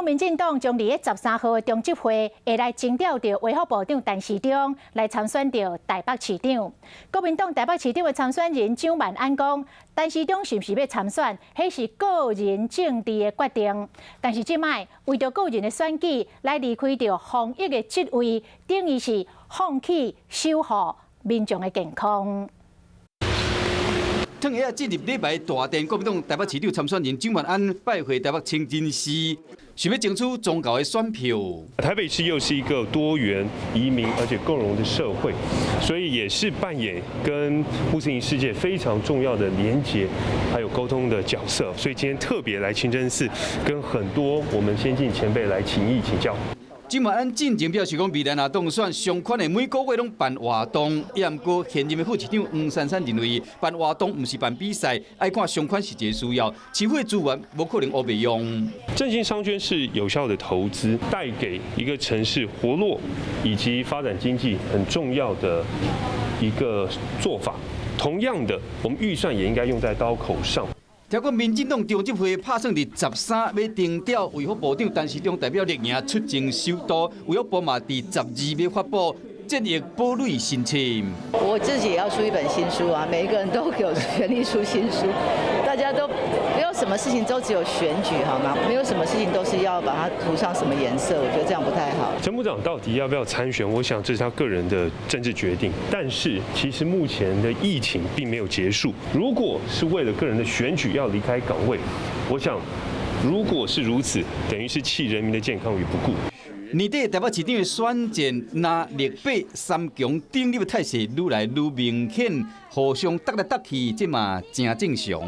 讲民进党将伫13号的中执会会来征调到卫福部长陈时中来参选到台北市长。国民党台北市长的参选人蒋万安讲，陈时中是不是要参选，迄是个人政治的决定。但是即摆为着个人的选举来离开着防疫的职位，等于是放弃守护民众的健康。趁下进入礼拜大殿，国民党台北市长参选人蒋万安拜会台北清真寺，想要争取宗教的选票。台北市又是一个多元、移民而且共融的社会，所以也是扮演跟穆斯林世界非常重要的连结还有沟通的角色。所以今天特别来清真寺，跟很多我们先进前辈来请益请教。蒋万安进前表示讲，未来若当选，上款的每个月拢办活动。也毋过现任的副市长黄珊珊认为，办活动唔是办比赛，爱看上款是一个需要，市府的资源无可能黑白用。振兴商圈是有效的投资，带给一个城市活络以及发展经济很重要的一个做法。同样的，我们预算也应该用在刀口上。听讲民进党中执会拍算伫13要定调卫福部长陈时中代表立营出征首都，卫福部嘛伫12要发布节约保率申请。我自己也要出一本新书啊，每一个人都有权利出新书，大家都没有什么事情都只有选举好吗？没有什么事情都是要把它涂上什么颜色，我觉得这样不太好。陈部长到底要不要参选？我想这是他个人的政治决定。但是其实目前的疫情并没有结束，如果是为了个人的选举要离开岗位，我想如果是如此，等于是弃人民的健康于不顾。年底台北市长的选战，那立北三强鼎立的态势愈来愈明显，互相搭来搭去，这嘛真正常。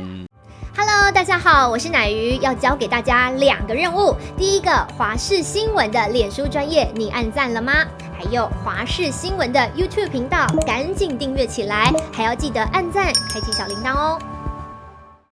Hello， 大家好，我是乃瑜，要教给大家2个任务。第一个，华视新闻的脸书专页，你按赞了吗？还有华视新闻的 YouTube 频道，赶紧订阅起来，还要记得按赞，开启小铃铛哦。